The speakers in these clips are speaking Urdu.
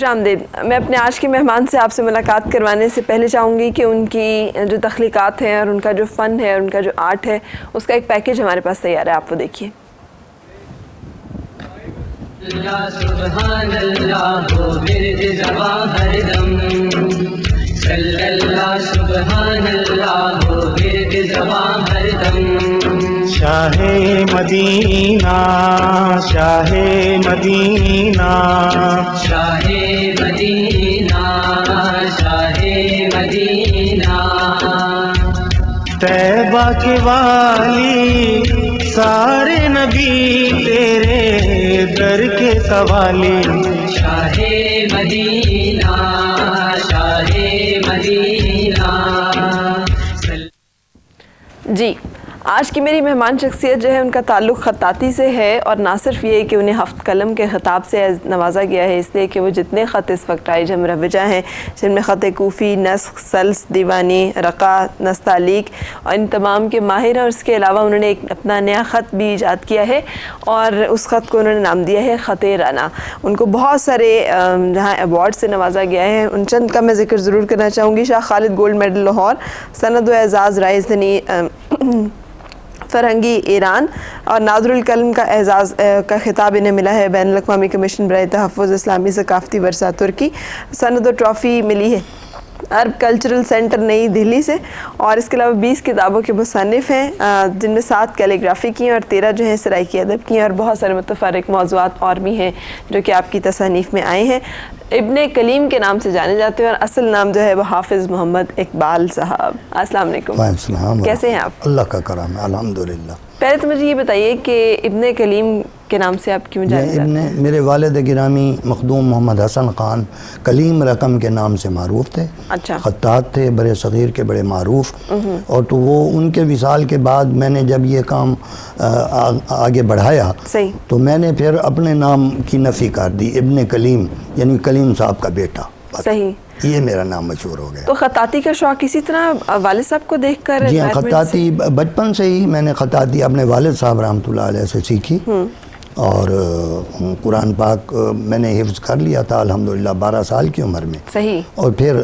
خوش آمدید. میں اپنے آج کے مہمان سے آپ سے ملاقات کروانے سے پہلے چاہوں گی کہ ان کی جو تخلیقات ہیں اور ان کا جو فن ہے اور ان کا جو آرٹ ہے اس کا ایک پیکیج ہمارے پاس تیار ہے، آپ وہ دیکھیے. اللہ سبحان اللہ ہو ورد زباں ہر دم، صلی اللہ سبحان اللہ ہو ورد زباں ہر دم. شاہ مدینہ شاہ مدینہ شاہ مدینہ شاہ مدینہ، طیبہ کے والی سارے نبی تیرے در کے سوالی. شاہ مدینہ شاہ مدینہ. جی، آج کی میری مہمان شخصیت جو ہے ان کا تعلق خطاطی سے ہے، اور نہ صرف یہ کہ انہیں ہفت قلم کے خطاب سے نوازا گیا ہے، اس لیے کہ وہ جتنے خط اس وقت رائج مروجہ ہیں، جن میں خط کوفی، نسخ، سلس، دیوانی، رقا، نستعلیق اور ان تمام کے ماہر ہیں. اور اس کے علاوہ انہوں نے ایک اپنا نیا خط بھی ایجاد کیا ہے اور اس خط کو انہوں نے نام دیا ہے خط رانا. ان کو بہت سارے جہاں ایوارڈ سے نوازا گیا ہے، ان چند کا میں ذکر ضرور کرنا چاہوں گی. شاہ خالد گولڈ میڈل لاہور، سند و اعزاز رائزنی فرنگی ایران، اور نادر القلم کا اعزاز کا خطاب انہیں ملا ہے بین الاقوامی کمیشن برائے تحفظ اسلامی ثقافتی ورثہ ترکی. سند و ٹرافی ملی ہے عرب کلچرل سینٹر نئی دہلی سے. اور اس کے علاوہ 20 کتابوں کے مصنف ہیں، جن میں 7 کیلیگرافی کی ہیں اور 13 جو ہیں سرائکی ادب کی ہیں، اور بہت سارے متفرق موضوعات اور بھی ہیں جو کہ آپ کی تصانیف میں آئے ہیں. ابن کلیم کے نام سے جانے جاتے ہیں اور اصل نام جو ہے وہ حافظ محمد اقبال صاحب. السلام علیکم. وعلیکم السلام. کیسے ہیں آپ؟ اللہ کا کرم ہے، الحمدللہ. پہلے تو مجھے یہ بتائیے کہ ابن کلیم کے نام سے آپ کیوں جانے جاتے ہیں؟ میرے والد گرامی مخدوم محمد حسن خان کلیم رقم کے نام سے معروف تھے. اچھا. خطاط تھے، بڑے صغیر کے بڑے معروف. اور تو وہ ان کے وصال کے بعد میں نے جب یہ کام آگے بڑھایا تو میں نے پھر اپنے نام کی نفی کر دی، ابن کلیم یعنی کلیم صاحب کا بیٹا. صحیح. یہ میرا نام مشہور ہو گیا. تو خطاطی کا شوق اسی طرح والد صاحب کو دیکھ کر؟ جی ہاں، خطاطی بچپن سے ہی میں نے خطاطی اپنے والد صاحب رحمۃ اللہ علیہ سے سیکھی. اور قرآن پاک میں نے حفظ کر لیا تھا الحمدللہ 12 سال کی عمر میں. صحیح. اور پھر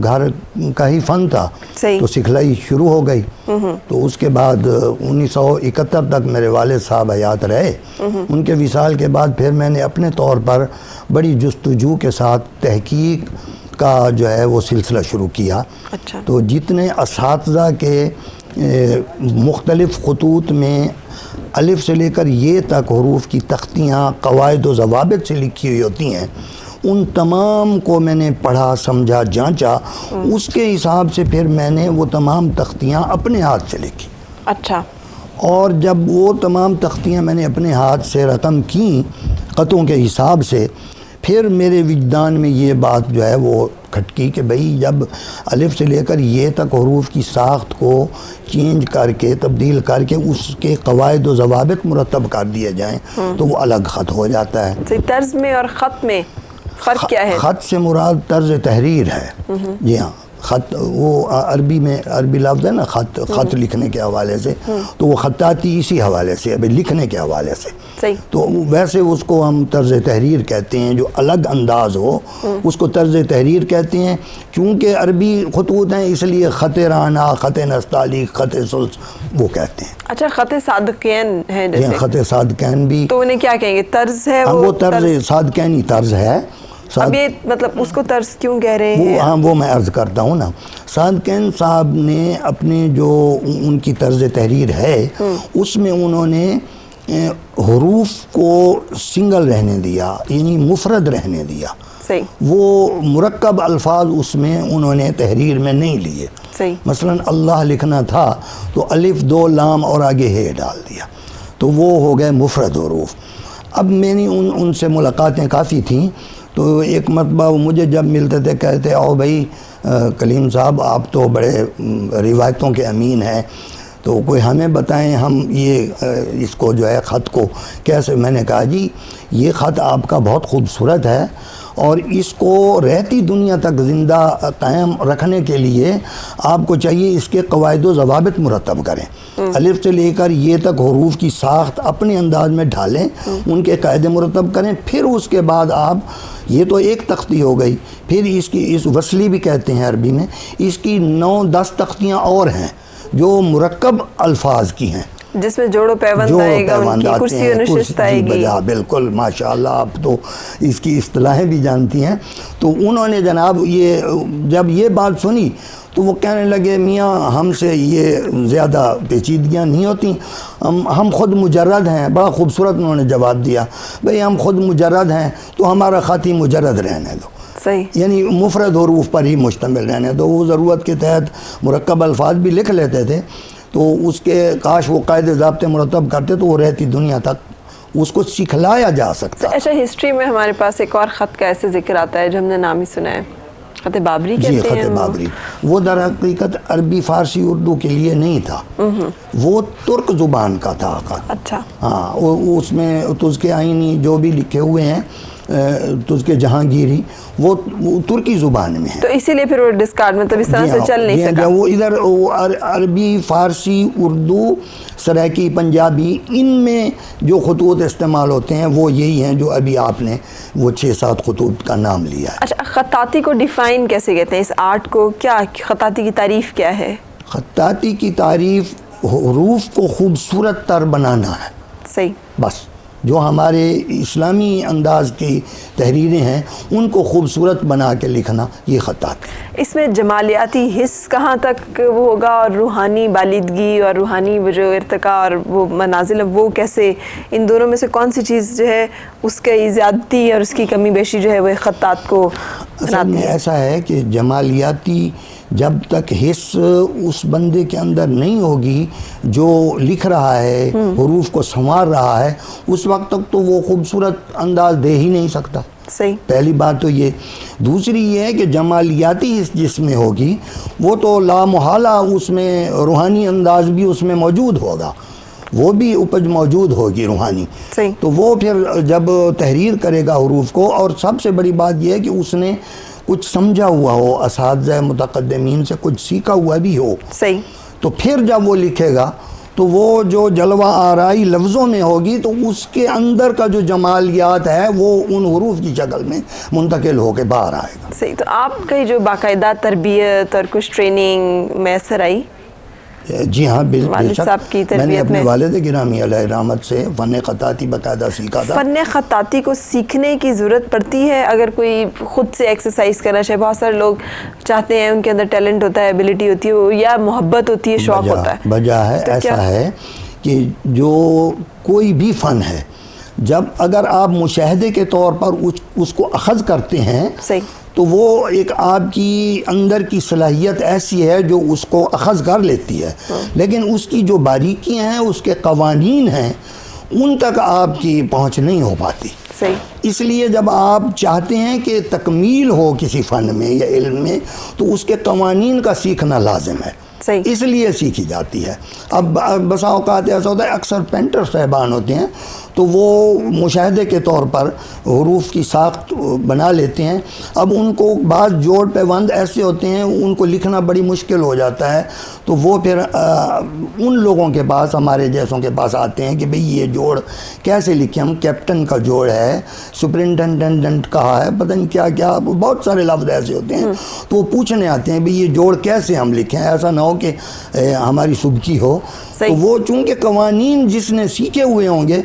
گھر کا ہی فن تھا تو سکھلائی شروع ہو گئی. تو اس کے بعد 1971 تک میرے والد صاحب حیات رہے. ان کے وصال کے بعد پھر میں نے اپنے طور پر بڑی جستجو کے ساتھ تحقیق کا جو ہے وہ سلسلہ شروع کیا. اچھا. تو جتنے اساتذہ کے مختلف خطوط میں الف سے لے کر یہ تک حروف کی تختیاں قواعد و ضوابط سے لکھی ہوئی ہوتی ہیں، ان تمام کو میں نے پڑھا، سمجھا، جانچا. اس کے حساب سے پھر میں نے وہ تمام تختیاں اپنے ہاتھ سے لکھی. اچھا. اور جب وہ تمام تختیاں میں نے اپنے ہاتھ سے رقم کیں خطوں کے حساب سے، پھر میرے وجدان میں یہ بات جو ہے وہ کھٹکی کہ بھئی جب الف سے لے کر یہ تک حروف کی ساخت کو چینج کر کے تبدیل کر کے اس کے قواعد و ضوابط مرتب کر دیے جائیں تو وہ الگ خط ہو جاتا ہے. طرز میں اور خط میں فرق کیا ہے؟ خط سے مراد طرز تحریر ہے. جی ہاں، خط وہ عربی میں عربی لفظ ہے نا، خط لکھنے کے حوالے سے، تو وہ خطاطی اسی حوالے سے لکھنے کے حوالے سے. تو ویسے اس کو ہم طرز تحریر کہتے ہیں، جو الگ انداز ہو اس کو طرز تحریر کہتے ہیں. چونکہ عربی خطوط ہیں اس لیے خط رانا، خط نستعلیق، خط سلس وہ کہتے ہیں. اچھا، خط صادقین ہے جیسے؟ خط صادقین بھی. تو انہیں کیا کہیں گے؟ طرز ہے وہ طرز صادقینی طرز ہے. اب یہ مطلب اس کو طرز کیوں کہہ رہے ہیں؟ ہاں، وہ میں عرض کرتا ہوں نا. صادقین صاحب نے اپنے جو ان کی طرز تحریر ہے اس میں انہوں نے حروف کو سنگل رہنے دیا، یعنی مفرد رہنے دیا. صحیح. وہ مرکب الفاظ اس میں انہوں نے تحریر میں نہیں لیے. صحیح. مثلا اللہ لکھنا تھا تو الف 2 لام اور آگے ہے ڈال دیا، تو وہ ہو گئے مفرد حروف. اب میں نے ان سے ملاقاتیں کافی تھیں، تو ایک مرتبہ وہ مجھے جب ملتے تھے کہتے او بھائی کلیم صاحب آپ تو بڑے روایتوں کے امین ہیں، تو کوئی ہمیں بتائیں ہم یہ اس کو جو ہے خط کو کیسے. میں نے کہا جی یہ خط آپ کا بہت خوبصورت ہے اور اس کو رہتی دنیا تک زندہ قائم رکھنے کے لیے آپ کو چاہیے اس کے قواعد و ضوابط مرتب کریں. الف سے لے کر یہ تک حروف کی ساخت اپنے انداز میں ڈھالیں, ان کے قاعدے مرتب کریں. پھر اس کے بعد آپ, یہ تو ایک تختی ہو گئی, پھر اس وصلی بھی کہتے ہیں عربی میں, اس کی 9-10 تختیاں اور ہیں جو مرکب الفاظ کی ہیں, جس میں جوڑ و پیوند آئے گا, ان کی کرسی و نشست آئے گی. بالکل ماشاءاللہ, آپ تو اس کی اصطلاحیں بھی جانتی ہیں. تو انہوں نے جناب یہ جب یہ بات سنی تو وہ کہنے لگے میاں ہم سے یہ زیادہ پیچیدگیاں نہیں ہوتی, ہم خود مجرد ہیں. بڑا خوبصورت انہوں نے جواب دیا, بھئی ہم خود مجرد ہیں تو ہمارا خطی مجرد رہنے دو, صحیح, یعنی مفرد حروف پر ہی مشتمل رہنے دو. وہ ضرورت کے تحت مرکب الفاظ بھی لکھ لیتے تھے, تو اس کے کاش وہ قاعدے ضابطے مرتب کرتے تو وہ رہتی دنیا تک اس کو سکھلایا جا سکتا. اچھا, ہسٹری میں ہمارے پاس ایک اور خط کا ایسے ذکر آتا ہے جو ہم نے نام ہی سنا ہے, خط بابری کہتے ہیں. جی, خط بابری. وہ در حقیقت عربی فارسی اردو کے لیے نہیں تھا, وہ ترک زبان کا تھا خط. اچھا, ہاں, اس میں تزک آئینی جو بھی لکھے ہوئے ہیں, تزک جہانگیری, وہ ترکی زبان میں ہے. تو اسی لیے پھر وہ ڈسکارڈ مطلب اس طرح سے چل نہیں سکا. وہ ادھر عربی, فارسی, اردو, سرائکی, پنجابی, ان میں جو خطوط استعمال ہوتے ہیں وہ یہی ہیں جو ابھی آپ نے وہ 6-7 خطوط کا نام لیا ہے. اچھا, خطاطی کو ڈیفائن کیسے کہتے ہیں, اس آرٹ کو کیا, خطاطی کی تعریف کیا ہے؟ خطاطی کی تعریف حروف کو خوبصورت تر بنانا ہے. صحیح, بس جو ہمارے اسلامی انداز کی تحریریں ہیں ان کو خوبصورت بنا کے لکھنا, یہ خطاطی. اس میں جمالیاتی حس کہاں تک وہ ہوگا, اور روحانی بالیدگی اور روحانی وہ جو ارتقاء اور وہ منازل, وہ کیسے, ان دونوں میں سے کون سی چیز جو ہے اس کے زیادتی اور اس کی کمی بیشی جو ہے وہ خطاط کو اصل میں ایسا ہے کہ جمالیاتی جب تک حس اس بندے کے اندر نہیں ہوگی جو لکھ رہا ہے, حروف کو سنوار رہا ہے, اس وقت تک تو وہ خوبصورت انداز دے ہی نہیں سکتا. صحیح, پہلی بات تو یہ. دوسری یہ ہے کہ جمالیاتی حس جس میں ہوگی وہ تو لامحالہ اس میں روحانی انداز بھی اس میں موجود ہوگا, وہ بھی اپج موجود ہوگی روحانی. صحیح, تو وہ پھر جب تحریر کرے گا حروف کو, اور سب سے بڑی بات یہ ہے کہ اس نے کچھ سمجھا ہوا ہو, اساتذہ متقدمین سے کچھ سیکھا ہوا بھی ہو. صحیح, تو پھر جب وہ لکھے گا تو وہ جو جلوہ آرائی لفظوں میں ہوگی تو اس کے اندر کا جو جمالیات ہے وہ ان حروف کی شکل میں منتقل ہو کے باہر آئے گا. صحیح. تو آپ کی جو باقاعدہ تربیت اور کچھ ٹریننگ میسر آئی؟ جی ہاں, بے صاحب کی شک. میں نے تربیت اپنے والد گرامی علیہ رحمت سے فن خطاطی باقاعدہ سیکھا تھا. فن خطاطی کو سیکھنے کی ضرورت پڑتی ہے اگر کوئی خود سے ایکسرسائز کرنا چاہے؟ بہت سارے لوگ چاہتے ہیں, ان کے اندر ٹیلنٹ ہوتا ہے, ایبلٹی ہوتی ہے, یا محبت ہوتی ہے, شوق ہوتا ہے. وجہ ہے ایسا ہے کہ جو کوئی بھی فن ہے, جب اگر آپ مشاہدے کے طور پر اس کو اخذ کرتے ہیں, صحیح, تو وہ ایک آپ کی اندر کی صلاحیت ایسی ہے جو اس کو اخذ کر لیتی ہے, لیکن اس کی جو باریکیاں ہیں, اس کے قوانین ہیں, ان تک آپ کی پہنچ نہیں ہو پاتی. صحیح. اس لیے جب آپ چاہتے ہیں کہ تکمیل ہو کسی فن میں یا علم میں تو اس کے قوانین کا سیکھنا لازم ہے. صحیح. اس لیے سیکھی جاتی ہے. اب بسا اوقات ایسا ہوتا ہے, اکثر پینٹر صاحبان ہوتے ہیں تو وہ مشاہدے کے طور پر حروف کی ساخت بنا لیتے ہیں. اب ان کو بعض جوڑ پیوند ایسے ہوتے ہیں, ان کو لکھنا بڑی مشکل ہو جاتا ہے, تو وہ پھر ان لوگوں کے پاس, ہمارے جیسوں کے پاس آتے ہیں کہ بھئی یہ جوڑ کیسے لکھیں ہم, کیپٹن کا جوڑ ہے, سپرنٹینڈنٹ کہا ہے, پتہ نہیں کیا کیا, بہت سارے لفظ ایسے ہوتے ہیں. تو وہ پوچھنے آتے ہیں بھئی یہ جوڑ کیسے ہم لکھیں, ایسا نہ ہو کہ ہماری سبکی ہو. تو وہ چونکہ قوانین جس نے سیکھے ہوئے ہوں گے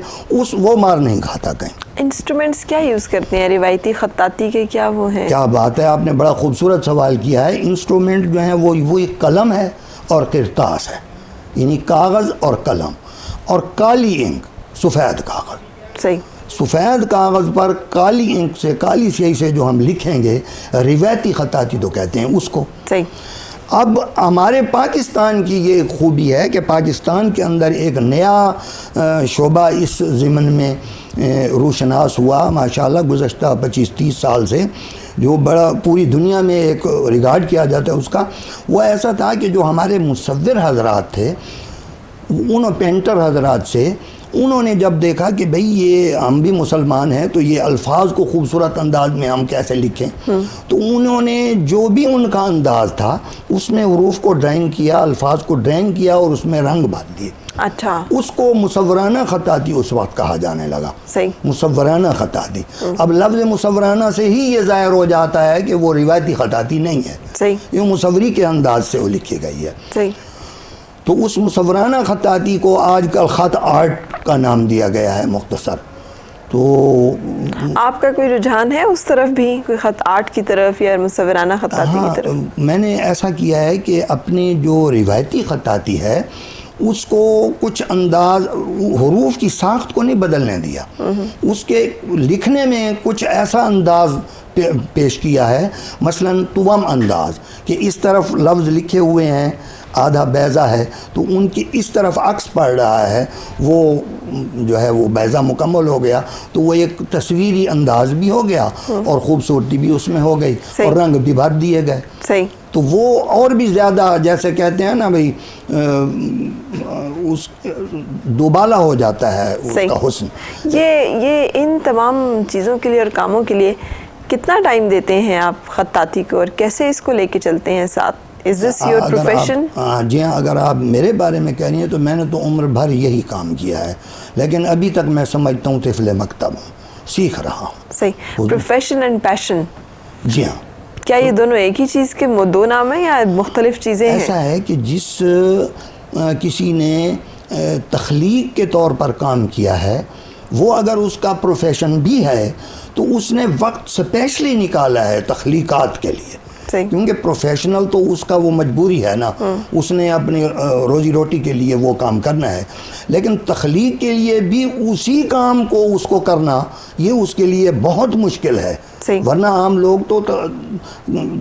وہ مار نہیں کھاتا کہیں. انسٹرومنٹس کیا یوز کرتے ہیں روایتی خطاطی کے, کیا وہ ہیں؟ کیا بات ہے, آپ نے بڑا خوبصورت سوال کیا ہے. انسٹرومنٹ جو ہیں وہ ایک قلم ہے اور کرتاس ہے, یعنی کاغذ اور قلم, اور کالی انک, سفید کاغذ. صحیح. سفید کاغذ پر کالی انک سے, کالی سیاہی سے جو ہم لکھیں گے, روایتی خطاطی تو کہتے ہیں اس کو. صحیح. اب ہمارے پاکستان کی یہ خوبی ہے کہ پاکستان کے اندر ایک نیا شعبہ اس ضمن میں روشناس ہوا ماشاءاللہ گزشتہ 25-30 سال سے, جو بڑا پوری دنیا میں ایک ریگارڈ کیا جاتا ہے اس کا. وہ ایسا تھا کہ جو ہمارے مصور حضرات تھے, ان پینٹر حضرات سے انہوں نے جب دیکھا کہ بھئی یہ ہم بھی مسلمان ہیں تو یہ الفاظ کو خوبصورت انداز میں ہم کیسے لکھیں، تو انہوں نے جو بھی ان کا انداز تھا اس میں حروف کو ڈرائنگ کیا، الفاظ کو ڈرائنگ کیا اور اس میں رنگ بھر دیے. اچھا. اس کو مصورانہ خطاطی اس وقت کہا جانے لگا. صحیح. مصورانہ خطاطی. اب لفظ مصورانہ سے ہی یہ ظاہر ہو جاتا ہے کہ وہ روایتی خطاطی نہیں ہے. صحیح. یہ مصوری کے انداز سے وہ لکھی گئی ہے. صحیح. تو اس مصورانہ خطاطی کو آج کل خط آرٹ کا نام دیا گیا ہے مختصر. تو آپ کا کوئی رجحان ہے اس طرف بھی، کوئی خط آرٹ کی طرف یا مصورانہ خطاطی کی طرف؟ میں نے ایسا کیا ہے کہ اپنی جو روایتی خطاطی ہے اس کو کچھ انداز، حروف کی ساخت کو نہیں بدلنے دیا، اس کے لکھنے میں کچھ ایسا انداز پیش کیا ہے، مثلا توام انداز، کہ اس طرف لفظ لکھے ہوئے ہیں، آدھا بیضہ ہے تو ان کی اس طرف عکس پڑ رہا ہے، وہ جو ہے وہ بیضہ مکمل ہو گیا، تو وہ ایک تصویری انداز بھی ہو گیا اور خوبصورتی بھی اس میں ہو گئی اور رنگ بھی بھر دیے گئے. صحیح. تو وہ اور بھی زیادہ جیسے کہتے ہیں نا بھئی اس دوبالا ہو جاتا ہے اس کا حسن. یہ ان تمام چیزوں کے لیے اور کاموں کے لیے کتنا ٹائم دیتے ہیں آپ خطاطی کو، اور کیسے اس کو لے کے چلتے ہیں ساتھ؟ Is this your profession? جی ہاں، اگر آپ میرے بارے میں کہہ رہی ہیں تو میں نے تو عمر بھر یہی کام کیا ہے، لیکن ابھی تک میں سمجھتا ہوں طفل مکتب ہوں، سیکھ رہا ہوں. صحیح. Profession and passion. جی ہاں. کیا یہ دونوں ایک ہی چیز کے دو نام ہیں یا مختلف چیزیں ہیں؟ ایسا ہے کہ جس کسی نے تخلیق کے طور پر کام کیا ہے، وہ اگر اس کا پروفیشن بھی ہے تو اس نے وقت اسپیشلی نکالا ہے تخلیقات کے لیے، کیونکہ پروفیشنل تو اس کا وہ مجبوری ہے نا، اس نے اپنی روزی روٹی کے لیے وہ کام کرنا ہے، لیکن تخلیق کے لیے بھی اسی کام کو اس کو کرنا یہ اس کے لیے بہت مشکل ہے. ورنہ عام لوگ تو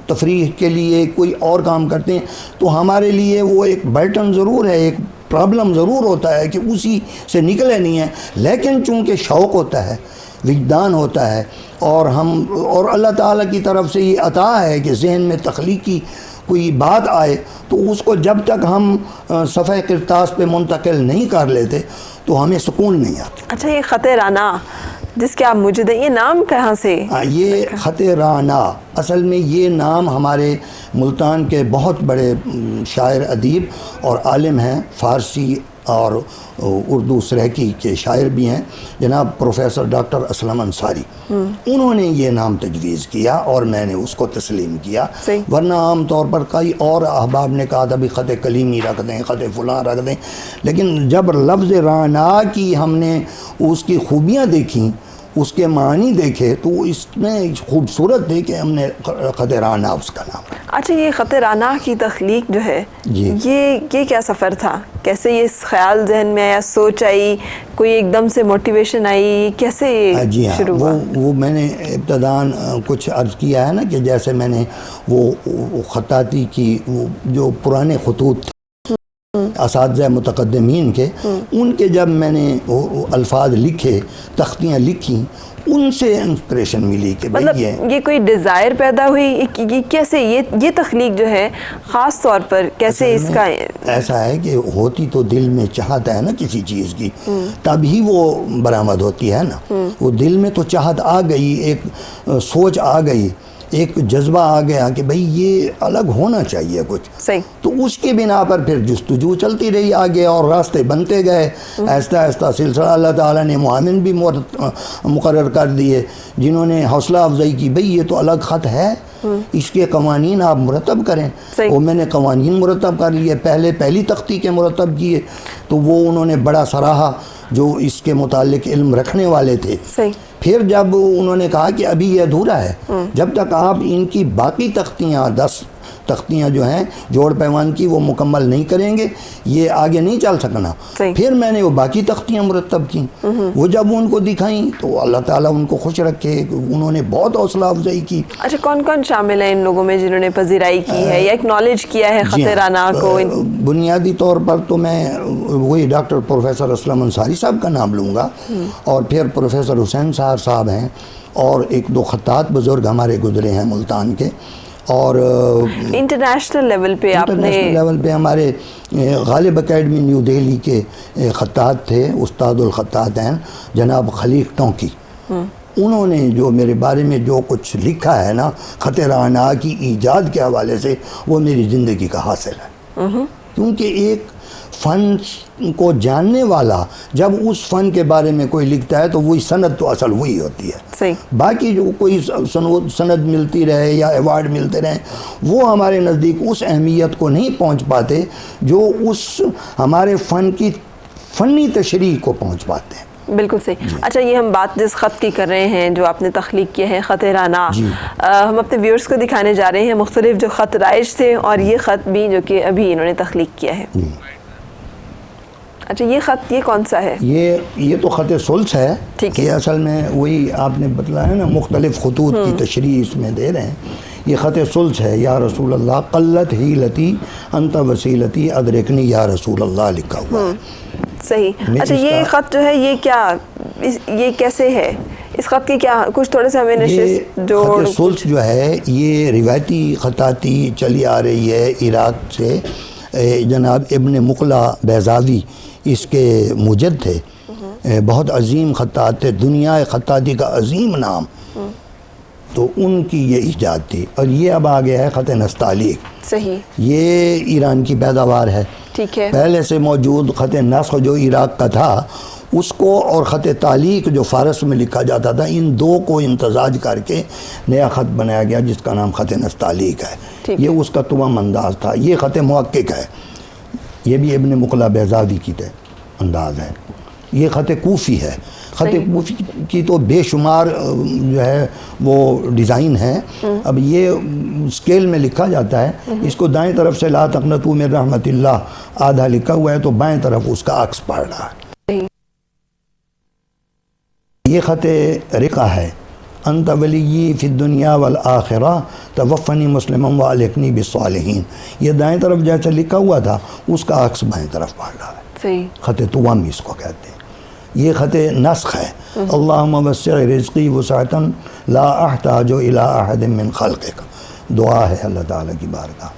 تفریح کے لیے کوئی اور کام کرتے ہیں، تو ہمارے لیے وہ ایک برڈن ضرور ہے، ایک پرابلم ضرور ہوتا ہے کہ اسی سے نکلے نہیں ہیں، لیکن چونکہ شوق ہوتا ہے، وجدان ہوتا ہے، اور اللہ تعالیٰ کی طرف سے یہ عطا ہے کہ ذہن میں تخلیقی کوئی بات آئے تو اس کو جب تک ہم صفحہ کرتاس پہ منتقل نہیں کر لیتے تو ہمیں سکون نہیں آتا. اچھا، یہ خط رانا جس کے آپ مجد ہیں، یہ نام کہاں سے؟ یہ خط رانا اصل میں یہ نام ہمارے ملتان کے بہت بڑے شاعر ادیب اور عالم ہیں، فارسی اور اردو سریکی کے شاعر بھی ہیں، جناب پروفیسر ڈاکٹر اسلم انصاری، انہوں نے یہ نام تجویز کیا اور میں نے اس کو تسلیم کیا. ورنہ عام طور پر کئی اور احباب نے کہا تھا بھی خط کلیمی رکھ دیں، خط فلاں رکھ دیں، لیکن جب لفظ رانا کی ہم نے اس کی خوبیاں دیکھیں، اس کے معنی دیکھے، تو اس میں خوبصورت تھے کہ ہم نے خط رانا اس کا نام. اچھا، یہ خط رانا کی تخلیق جو ہے، جی، یہ کیا سفر تھا؟ کیسے یہ خیال ذہن میں آیا، سوچ آئی، کوئی ایک دم سے موٹیویشن آئی، کیسے یہ شروع ہوا؟ وہ میں نے ابتداً کچھ عرض کیا ہے نا کہ جیسے میں نے وہ خطاطی کی وہ جو پرانے خطوط تھے اساتذہ متقدمین کے، ان کے جب میں نے الفاظ لکھے، تختیاں لکھی، ان سے انسپریشن ملی کہ مطلب یہ کوئی ڈیزائر پیدا ہوئی، کیسے یہ تخلیق جو ہے خاص طور پر کیسے اس کا؟ ایسا ہے کہ ہوتی تو دل میں چاہت ہے نا کسی چیز کی، تب ہی وہ برآمد ہوتی ہے نا. وہ دل میں تو چاہت آ گئی، ایک سوچ آ گئی، ایک جذبہ آ گیا کہ بھئی یہ الگ ہونا چاہیے کچھ. صحیح. تو اس کے بنا پر پھر جستجو چلتی رہی آگے اور راستے بنتے گئے، آہستہ آہستہ سلسلہ اللہ تعالیٰ نے معاون بھی مقرر کر دیے جنہوں نے حوصلہ افزائی کی، بھئی یہ تو الگ خط ہے، اس کے قوانین آپ مرتب کریں. وہ میں نے قوانین مرتب کر لیے، پہلی تختی کے مرتب کیے، تو وہ انہوں نے بڑا سراہا جو اس کے متعلق علم رکھنے والے تھے. پھر جب انہوں نے کہا کہ ابھی یہ ادھورا ہے، جب تک آپ ان کی باقی تختیاں 10 تختیاں جو ہیں جوڑ پیمان کی وہ مکمل نہیں کریں گے، یہ آگے نہیں چل سکنا. پھر میں نے وہ باقی تختیاں مرتب کی، وہ جب ان کو دکھائیں تو اللہ تعالیٰ ان کو خوش رکھے، انہوں نے بہت حوصلہ افزائی کی. اچھا، کون کون شامل ہیں ان لوگوں میں جنہوں نے پذیرائی کی ہے یا اکنالج کیا ہے خط رانا کو؟ بنیادی طور پر تو میں وہی ڈاکٹر پروفیسر اسلم انصاری صاحب کا نام لوں گا، اور پھر پروفیسر حسین صاحب ہیں، اور ایک دو خطاط بزرگ ہمارے گزرے ہیں ملتان کے، اور انٹرنیشنل لیول پہ آپ نے انٹرنیشنل لیول پہ ہمارے غالب اکیڈمی نیو دہلی کے خطاط تھے، استاد الخطاط ہیں جناب خلیق ٹونکی، انہوں نے جو میرے بارے میں جو کچھ لکھا ہے نا خط رانا کی ایجاد کے حوالے سے، وہ میری زندگی کا حاصل ہے. کیونکہ ایک فن کو جاننے والا جب اس فن کے بارے میں کوئی لکھتا ہے تو وہی سند تو اصل وہی ہوتی ہے. صحیح. باقی جو کوئی سند ملتی رہے یا ایوارڈ ملتے رہیں وہ ہمارے نزدیک اس اہمیت کو نہیں پہنچ پاتے جو اس ہمارے فن کی فنی تشریح کو پہنچ پاتے ہیں. بالکل صحیح. اچھا، یہ ہم بات جس خط کی کر رہے ہیں جو آپ نے تخلیق کیا ہے خط رانا، ہم اپنے ویورز کو دکھانے جا رہے ہیں مختلف جو خط رائج تھے اور یہ خط بھی جو کہ ابھی انہوں نے تخلیق کیا ہے. اچھا، یہ خط یہ کون سا ہے؟ یہ تو خط سلس ہے. یہ اصل میں وہی آپ نے بتلایا نا، مختلف خطوط کی تشریح اس میں دے رہے ہیں. یہ خط سلس ہے. یا رسول اللہ قلت حیلتی انت وسیلتی ادرکنی یا رسول اللہ لکھا ہوا ہے. صحیح. اچھا، یہ خط جو ہے یہ کیا، یہ کیسے ہے؟ اس خط کی کیا کچھ تھوڑے سے ہمیں نشست جو خط سلس جو ہے یہ روایتی خطاطی چلی آ رہی ہے عراق سے. جناب ابن مقلا بیضاوی اس کے موجد تھے، بہت عظیم خطاط تھے، دنیا خطاطی کا عظیم نام. تو ان کی یہ ایجاد تھی. اور یہ اب آ گیا ہے خط نستعلیق. صحیح. یہ ایران کی پیداوار ہے. ٹھیک ہے. پہلے سے موجود خط نسخ جو عراق کا تھا اس کو اور خط تعلیق جو فارس میں لکھا جاتا تھا، ان دو کو امتزاج کر کے نیا خط بنایا گیا جس کا نام خط نستعلیق ہے. یہ اس کا توام انداز تھا. یہ خط محقق ہے، یہ بھی ابن مقلا بیضاوی کی انداز ہے. یہ خط کوفی ہے. خط کوفی کی تو بے شمار جو ہے وہ ڈیزائن ہے. اب یہ اسکیل میں لکھا جاتا ہے. اس کو دائیں طرف سے لا تقنطوا من رحمت اللہ آدھا لکھا ہوا ہے تو بائیں طرف اس کا عکس پڑ رہا ہے. یہ خط رقہ ہے. انت ولی فی الدنیا والآخرہ توفنی مسلما والحقنی بالصالحین. یہ دائیں طرف جیسے لکھا ہوا تھا اس کا عکس بائیں طرف پڑ رہا ہے. صحیح. خط توامی اس کو کہتے ہیں. یہ خط نسخ ہے. اللہم وسع رزقی وسعتا لا احتاج الی احد من خلقک. دعا ہے اللہ تعالیٰ کی بارگاہ.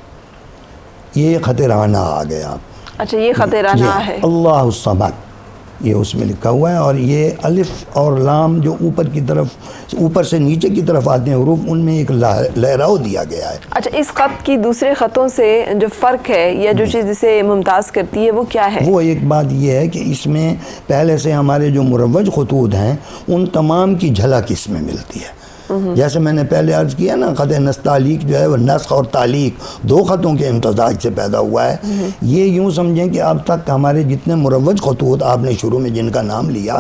یہ خط رانا آ گیا. اچھا، یہ خط رانا ہے. اللہ الصمد یہ اس میں لکھا ہوا ہے. اور یہ الف اور لام جو اوپر کی طرف اوپر سے نیچے کی طرف آتے ہیں حروف، ان میں ایک لہراؤ دیا گیا ہے. اچھا، اس خط کی دوسرے خطوں سے جو فرق ہے یا جو چیز اسے ممتاز کرتی ہے وہ کیا ہے؟ وہ ایک بات یہ ہے کہ اس میں پہلے سے ہمارے جو مروج خطوط ہیں ان تمام کی جھلک اس میں ملتی ہے. جیسے میں نے پہلے عرض کیا نا، خط نستعلیق جو ہے وہ نسخ اور تعلیق دو خطوں کے امتزاج سے پیدا ہوا ہے. یہ یوں سمجھیں کہ اب تک ہمارے جتنے مروج خطوط آپ نے شروع میں جن کا نام لیا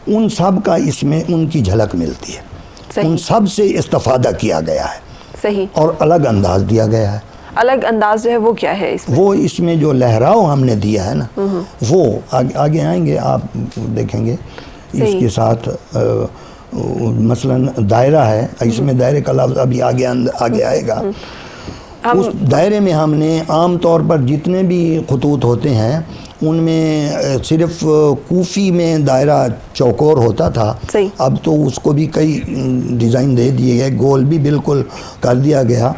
ان سب کا اس میں ان کی جھلک ملتی ہے. ان سب سے استفادہ کیا گیا ہے. صحیح. اور الگ انداز دیا گیا ہے. الگ انداز جو ہے وہ کیا ہے اس میں؟ وہ اس میں جو لہراؤ ہم نے دیا ہے نا، وہ آگے آئیں گے آپ دیکھیں گے. اس کے ساتھ مثلا دائرہ ہے، اس میں دائرے کا لفظ ابھی آگے آئے گا. اس دائرے میں ہم نے عام طور پر جتنے بھی خطوط ہوتے ہیں ان میں صرف کوفی میں دائرہ چوکور ہوتا تھا. اب تو اس کو بھی کئی ڈیزائن دے دیے گئے، گول بھی بالکل کر دیا گیا.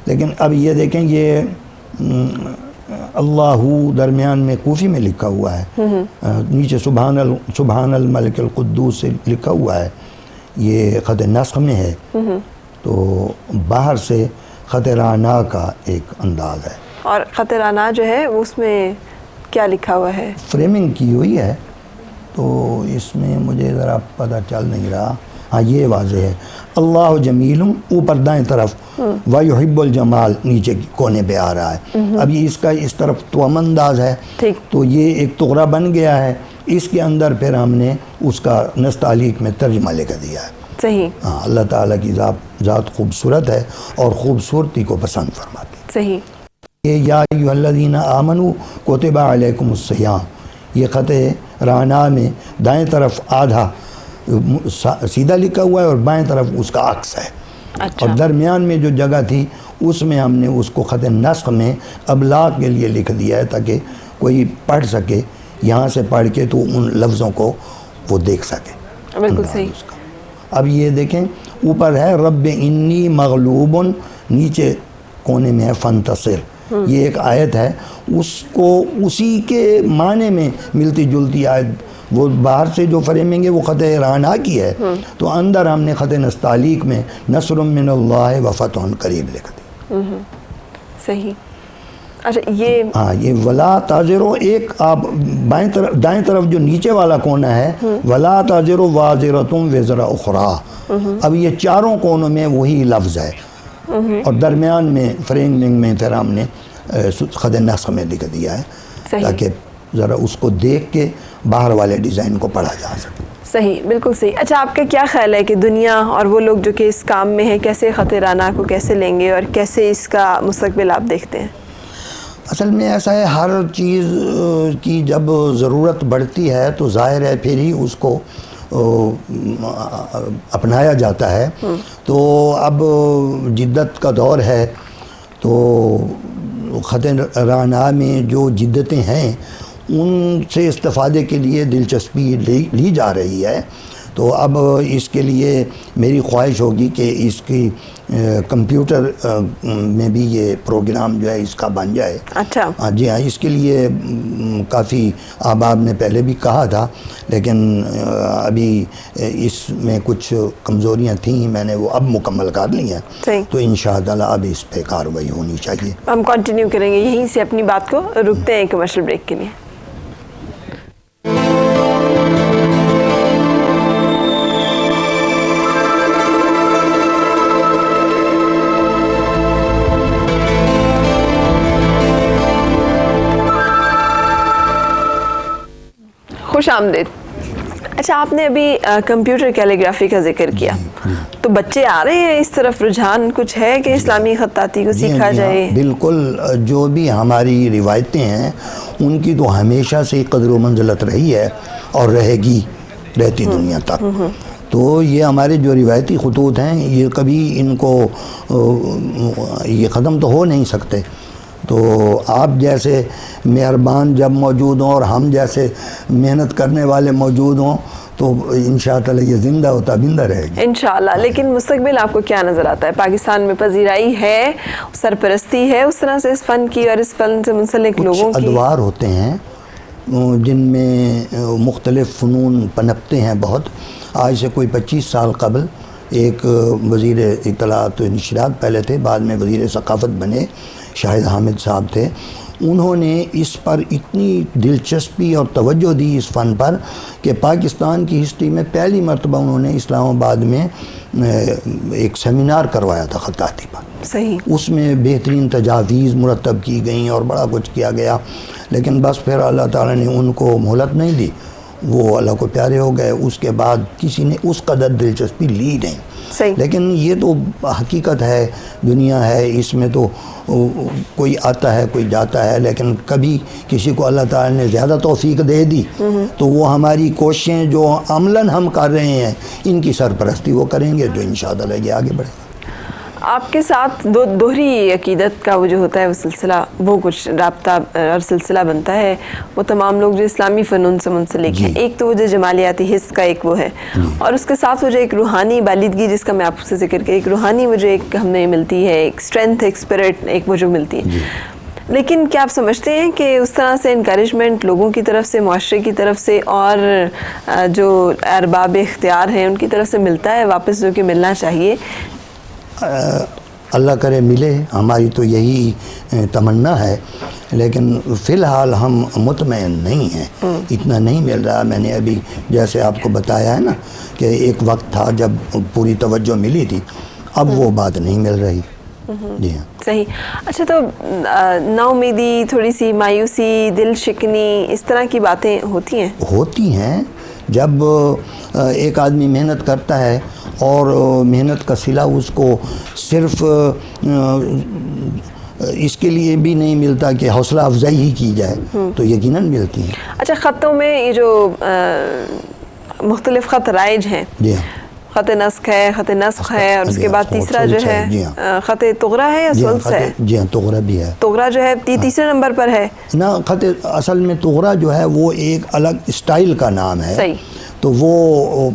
لیکن اب یہ دیکھیں یہ اللہ درمیان میں کوفی میں لکھا ہوا ہے، نیچے سبحان الملک القدوس سے لکھا ہوا ہے. یہ خط نسخ میں ہے. تو باہر سے خط رانا کا ایک انداز ہے. اور خط رانا جو ہے اس میں کیا لکھا ہوا ہے؟ فریمنگ کی ہوئی ہے تو اس میں مجھے ذرا پتہ چل نہیں رہا. ہاں یہ واضح ہے. اللہ جمیل اوپر دائیں طرف وَيُحِبُّ الجمال نیچے کونے پہ آ رہا ہے. اب یہ اس کا اس طرف توام انداز ہے تو یہ ایک تغرہ بن گیا ہے. اس کے اندر پھر ہم نے اس کا نستعلیق میں ترجمہ لے کر دیا ہے. صحیح. ہاں، اللہ تعالیٰ کی ذات خوبصورت ہے اور خوبصورتی کو پسند فرماتی ہے. صحیح. یہ یا ایھا الذین آمنوا کتب علیکم الصیام. یہ خط رانا میں دائیں طرف آدھا سیدھا لکھا ہوا ہے اور بائیں طرف اس کا عکس ہے. اور درمیان میں جو جگہ تھی اس میں ہم نے اس کو خط نسخ میں ابلاغ کے لیے لکھ دیا ہے تاکہ کوئی پڑھ سکے، یہاں سے پڑھ کے تو ان لفظوں کو وہ دیکھ سکے. بالکل صحیح. اب یہ دیکھیں اوپر ہے رب انی مغلوب نیچے کونے میں ہے فنتصر، یہ ایک آیت ہے، اس کو اسی کے معنی میں ملتی جلتی آیت، وہ باہر سے جو فریمنگ ہے وہ خط رانا کی ہے، تو اندر ہم نے خط نستعلیق میں نصر من اللہ و فتح قریب لکھ دی۔ صحیح۔ اچھا یہ ولا تازرو، ایک آپ دائیں طرف جو نیچے والا کونا ہے، ولا تازرو وازرتم وزر اخرى، اب یہ چاروں کونوں میں وہی لفظ ہے، اور درمیان میں فریمنگ میں پھر ہم نے خط نسخ میں لکھ دیا ہے تاکہ ذرا اس کو دیکھ کے باہر والے ڈیزائن کو پڑھا جا سکے۔ صحیح، بالکل صحیح۔ اچھا آپ کا کیا خیال ہے کہ دنیا اور وہ لوگ جو کہ اس کام میں ہیں کیسے خط رانا کو کیسے لیں گے اور کیسے اس کا مستقبل آپ دیکھتے ہیں؟ اصل میں ایسا ہے، ہر چیز کی جب ضرورت بڑھتی ہے تو ظاہر ہے پھر ہی اس کو اپنایا جاتا ہے، تو اب جدت کا دور ہے، تو خط رانا میں جو جدتیں ہیں ان سے استفادے کے لیے دلچسپی لی جا رہی ہے، تو اب اس کے لیے میری خواہش ہوگی کہ اس کی کمپیوٹر میں بھی یہ پروگرام جو ہے اس کا بن جائے۔ اچھا جی ہاں، اس کے لیے کافی احباب نے پہلے بھی کہا تھا، لیکن ابھی اس میں کچھ کمزوریاں تھیں، میں نے وہ اب مکمل کر لی ہیں، تو انشاءاللہ اب اس پہ کارروائی ہونی چاہیے۔ ہم کنٹینیو کریں گے یہیں سے اپنی بات کو، رکتے ہیں کمرشل بریک کے لیے۔ خوش آمدید۔ اچھا آپ نے ابھی کمپیوٹر کیلیگرافی کا ذکر کیا، تو بچے آ رہے ہیں اس طرف، رجحان کچھ ہے کہ اسلامی خطاطی کو سیکھا جائے؟ بالکل، جو بھی ہماری روایتیں ہیں ان کی تو ہمیشہ سے قدر و منزلت رہی ہے اور رہے گی رہتی دنیا تک، تو یہ ہمارے جو روایتی خطوط ہیں یہ کبھی ان کو یہ ختم تو ہو نہیں سکتے، تو آپ جیسے مہربان جب موجود ہوں اور ہم جیسے محنت کرنے والے موجود ہوں تو انشاءاللہ یہ زندہ و تابندہ رہے گی انشاءاللہ۔ لیکن مستقبل آپ کو کیا نظر آتا ہے؟ پاکستان میں پذیرائی ہے، سرپرستی ہے اس طرح سے اس فن کی اور اس فن سے منسلک لوگوں کی؟ کچھ ادوار ہوتے ہیں جن میں مختلف فنون پنپتے ہیں بہت۔ آج سے کوئی 25 سال قبل ایک وزیر اطلاعات و نشریات پہلے تھے، بعد میں وزیر ثقافت بنے، شاہد حامد صاحب تھے، انہوں نے اس پر اتنی دلچسپی اور توجہ دی اس فن پر کہ پاکستان کی ہسٹری میں پہلی مرتبہ انہوں نے اسلام آباد میں ایک سیمینار کروایا تھا خطاطی پر۔ صحیح۔ اس میں بہترین تجاویز مرتب کی گئیں اور بڑا کچھ کیا گیا، لیکن بس پھر اللہ تعالیٰ نے ان کو مہلت نہیں دی، وہ اللہ کو پیارے ہو گئے، اس کے بعد کسی نے اس قدر دلچسپی لی نہیں۔ لیکن یہ تو حقیقت ہے، دنیا ہے، اس میں تو کوئی آتا ہے کوئی جاتا ہے، لیکن کبھی کسی کو اللہ تعالیٰ نے زیادہ توفیق دے دی تو وہ ہماری کوششیں جو عملاً ہم کر رہے ہیں ان کی سرپرستی وہ کریں گے، تو انشاءاللہ یہ آگے بڑھے گا۔ آپ کے ساتھ دوہری عقیدت کا وہ جو ہوتا ہے وہ سلسلہ، وہ کچھ رابطہ اور سلسلہ بنتا ہے، وہ تمام لوگ جو اسلامی فنون سے منسلک ہیں، ایک تو وہ جو جمالیاتی حص کا ایک وہ ہے، اور اس کے ساتھ وہ جو ایک روحانی بالیدگی جس کا میں آپ سے ذکر کیا، ایک روحانی وہ جو ایک ہمیں ملتی ہے، ایک اسٹرینتھ، ایک اسپرٹ، ایک وہ جو ملتی ہے۔ لیکن کیا آپ سمجھتے ہیں کہ اس طرح سے انکریجمنٹ لوگوں کی طرف سے، معاشرے کی طرف سے اور جو ارباب اختیار ہیں ان کی طرف سے ملتا ہے واپس جو کہ ملنا چاہیے؟ اللہ کرے ملے، ہماری تو یہی تمنا ہے، لیکن فی الحال ہم مطمئن نہیں ہیں، اتنا نہیں مل رہا۔ میں نے ابھی جیسے آپ کو بتایا ہے نا کہ ایک وقت تھا جب پوری توجہ ملی تھی، اب وہ بات نہیں مل رہی۔ جی ہاں، صحیح۔ اچھا، تو نا امیدی، تھوڑی سی مایوسی، دل شکنی، اس طرح کی باتیں ہوتی ہیں جب ایک آدمی محنت کرتا ہے اور محنت کا صلہ اس کو صرف اس کے لیے بھی نہیں ملتا کہ حوصلہ افزائی ہی کی جائے، تو یقیناً ملتی ہیں۔ اچھا، خطوں میں یہ جو مختلف خط رائج ہیں، خط نسخ ہے، خط نسخ ہے، اور اس کے بعد تیسرا جو ہے خط طغرا ہے یا سلس ہے؟ جی ہاں، طغرا بھی ہے۔ طغرا جو ہے تیسرے نمبر پر ہے نا۔ خط اصل میں طغرا جو ہے وہ ایک الگ اسٹائل کا نام ہے، تو وہ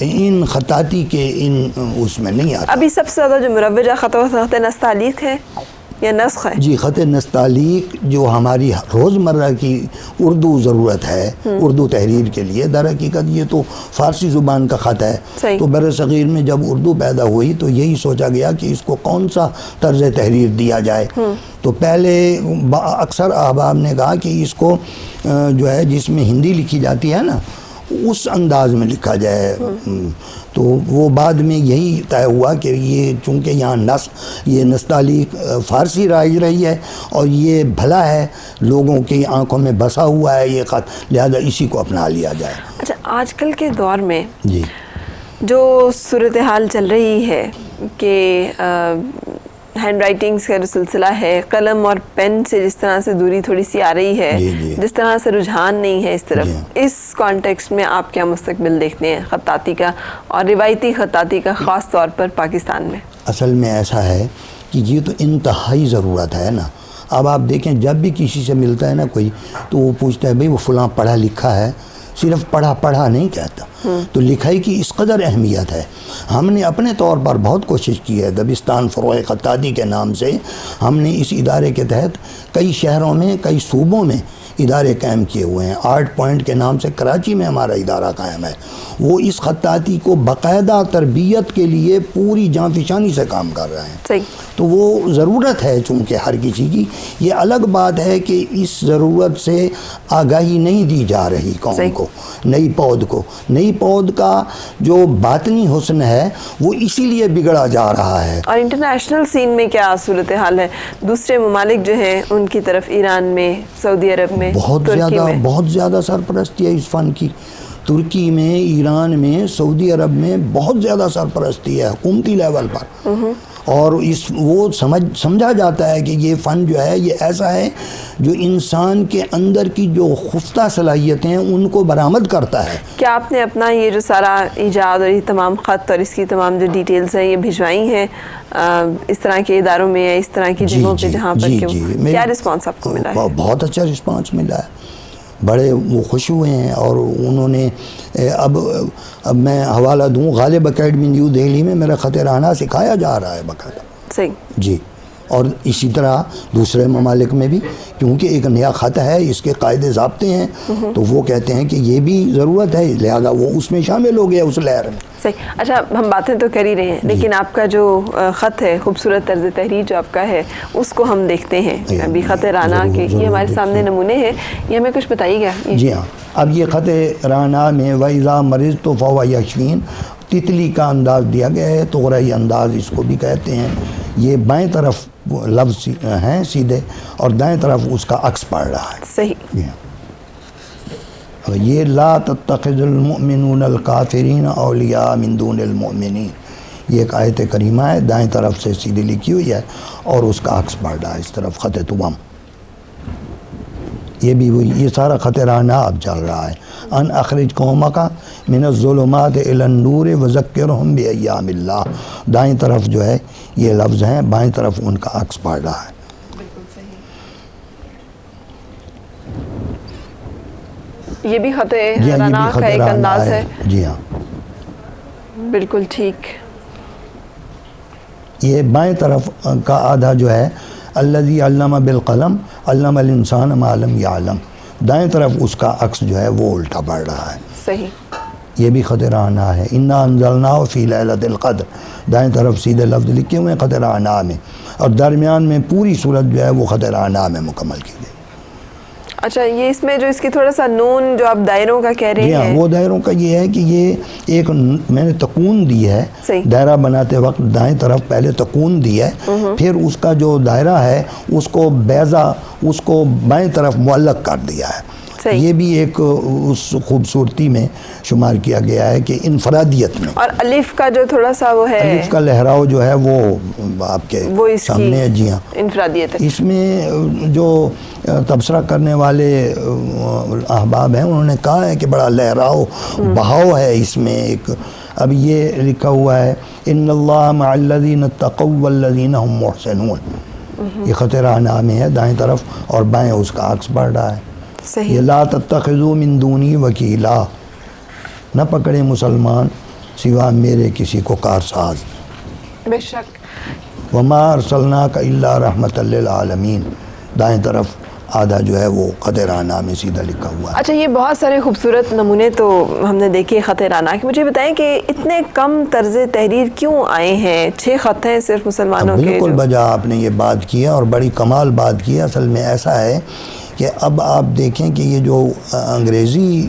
ان خطاطی کے ان اس میں نہیں آتا. ابھی سب سے زیادہ جو مروجہ خط و خط نستعلیق ہے یا نسخ ہے؟ جی خط نستعلیق جو ہماری روزمرہ کی اردو ضرورت ہے اردو تحریر کے لیے، در حقیقت یہ تو فارسی زبان کا خط ہے. صحیح. تو بر صغیر میں جب اردو پیدا ہوئی تو یہی سوچا گیا کہ اس کو کون سا طرز تحریر دیا جائے. تو پہلے اکثر احباب نے کہا کہ اس کو جو ہے جس میں ہندی لکھی جاتی ہے نا اس انداز میں لکھا جائے. تو وہ بعد میں یہی طے ہوا کہ یہ چونکہ یہاں یہ نستعلیق فارسی رائج رہی ہے اور یہ بھلا ہے، لوگوں کی آنکھوں میں بسا ہوا ہے یہ خط، لہذا اسی کو اپنا لیا جائے. اچھا، آج کل کے دور میں جی جو صورتحال چل رہی ہے کہ ہینڈ رائٹنگس کا جو سلسلہ ہے، قلم اور پین سے جس طرح سے دوری تھوڑی سی آ رہی ہے، جس طرح سے رجحان نہیں ہے اس طرف، اس کانٹیکسٹ میں آپ کیا مستقبل دیکھتے ہیں خطاطی کا اور روایتی خطاطی کا، خاص طور پر پاکستان میں؟ اصل میں ایسا ہے کہ یہ تو انتہائی ضرورت ہے نا. اب آپ دیکھیں جب بھی کسی سے ملتا ہے نا کوئی تو وہ پوچھتا ہے بھئی وہ فلاں پڑھا لکھا ہے، صرف پڑھا نہیں کہتا. تو لکھائی کی اس قدر اہمیت ہے. ہم نے اپنے طور پر بہت کوشش کی ہے، دبستان فروع خطاطی کے نام سے ہم نے اس ادارے کے تحت کئی شہروں میں کئی صوبوں میں ادارے قائم کیے ہوئے ہیں. آرٹ پوائنٹ کے نام سے کراچی میں ہمارا ادارہ قائم ہے. وہ اس خطاطی کو باقاعدہ تربیت کے لیے پوری جانفشانی سے کام کر رہے ہیں. صحیح. تو وہ ضرورت ہے چونکہ ہر کسی کی. یہ الگ بات ہے کہ اس ضرورت سے آگاہی نہیں دی جا رہی قوم کو، نئی پود کو. نئی پود کا جو باطنی حسن ہے وہ اسی لیے بگڑا جا رہا ہے. اور انٹرنیشنل سین میں کیا صورتحال ہے؟ دوسرے ممالک جو ہیں ان کی طرف، ایران میں، سعودی عرب میں، بہت زیادہ سرپرستی ہے اس فن کی. ترکی میں، ایران میں، سعودی عرب میں بہت زیادہ سرپرستی ہے حکومتی لیول پر. اور وہ سمجھا جاتا ہے کہ یہ فن جو ہے یہ ایسا ہے جو انسان کے اندر کی جو خفتہ صلاحیتیں ہیں ان کو برآمد کرتا ہے. کیا آپ نے اپنا یہ جو سارا ایجاد اور یہ تمام خط اور اس کی تمام جو ڈیٹیلز ہیں یہ بھجوائی ہیں اس طرح کے اداروں میں یا اس طرح کی جگہوں پہ جہاں پر کیا رسپانس آپ کو ملا ہے؟ بہت اچھا رسپانس ملا ہے. بڑے وہ خوش ہوئے ہیں. اور انہوں نے اب میں حوالہ دوں، غالب اکیڈمی نیو دہلی میں میرا خط رانا سکھایا جا رہا ہے باقاعدہ. صحیح. جی. اور اسی طرح دوسرے ممالک میں بھی، کیونکہ ایک نیا خط ہے، اس کے قاعدے ضابطے ہیں، تو وہ کہتے ہیں کہ یہ بھی ضرورت ہے، لہذا وہ اس میں شامل ہو گیا اس لہر میں. صحیح. اچھا، ہم باتیں تو کر ہی رہے ہیں لیکن آپ کا جو خط ہے، خوبصورت طرز تحریر جو آپ کا ہے، اس کو ہم دیکھتے ہیں. ابھی خط رانا کے یہ ہمارے سامنے نمونے ہیں، یہ ہمیں کچھ بتائیے گا. جی ہاں. اب یہ خط رانا میں وَإِذَا مَرِضْتُ فَهُوَ يَشْفِينِ تتلی کا انداز دیا گیا ہے، تغرئی انداز اس کو بھی کہتے ہیں. یہ بائیں طرف لفظ ہیں سیدھے اور دائیں طرف اس کا عکس پڑ رہا ہے. صحیح. یہ لا تتخذ المؤمنون الکافرین اولیاء من دون المؤمنین، یہ ایک آیت کریمہ ہے، دائیں طرف سے سیدھی لکھی ہوئی ہے اور اس کا عکس پڑ رہا ہے اس طرف خط توام. یہ بھی وہی، یہ سارا خط رانا اب چل رہا ہے. ان اخرج قومک من الظلمات الی النور وذکرہم بایام اللہ. دائیں طرف جو ہے یہ لفظ ہیں، بائیں طرف ان کا عکس پڑ رہا ہے. یہ بھی خط رانا کا ایک انداز ہے. جی ہاں بالکل ٹھیک. یہ بائیں طرف کا آدھا جو ہے الذی علم بالقلم علم الانسان ما لم یعلم، دائیں طرف اس کا عکس جو ہے وہ الٹا پڑ رہا ہے. صحیح. یہ بھی خط رانا ہے. انا انزلناہ فی لیلۃ القدر، دائیں طرف سیدھے لفظ لکھے ہوئے ہیں خط رانا میں، اور درمیان میں پوری صورت جو ہے وہ خط رانا میں مکمل کی گئی. اچھا، یہ اس میں جو اس کی تھوڑا سا نون جو آپ دائروں کا کہہ رہے ہیں، وہ دائروں کا یہ ہے کہ یہ ایک میں نے تکون دی ہے. دائرہ بناتے وقت دائیں طرف پہلے تکون دی ہے، پھر اس کا جو دائرہ ہے اس کو بیضا، اس کو بائیں طرف معلق کر دیا ہے. یہ بھی ایک اس خوبصورتی میں شمار کیا گیا ہے کہ انفرادیت میں. اور الف کا جو تھوڑا سا وہ ہے، الف کا لہراؤ جو ہے وہ آپ کے سامنے ہے. جی ہاں، انفرادیت. اس میں جو تبصرہ کرنے والے احباب ہیں انہوں نے کہا ہے کہ بڑا لہراؤ بہاؤ ہے اس میں. ایک اب یہ لکھا ہوا ہے ان اللہ مع الذین اتقوا والذین هم محسنون. یہ خط رانا میں ہے دائیں طرف اور بائیں اس کا عکس پڑ رہا ہے. صحیح. لا تتخذوا من دونی وکیلا. نہ پکڑے مسلمان سوا میرے کسی کو کارساز. بے شک. وما ارسلناک الا رحمت للعالمین. دائیں طرف آدھا جو ہے وہ خط رانا میں سیدھا لکھا ہوا ہے. اچھا، یہ بہت سارے خوبصورت نمونے تو ہم نے دیکھے خط رانا کے. مجھے بتائیں کہ اتنے کم طرز تحریر کیوں آئے ہیں؟ 6 خط ہیں صرف مسلمانوں کے. بالکل بجا آپ نے یہ بات کی ہے اور بڑی کمال بات کی ہے. اصل میں ایسا ہے کہ اب آپ دیکھیں کہ یہ جو انگریزی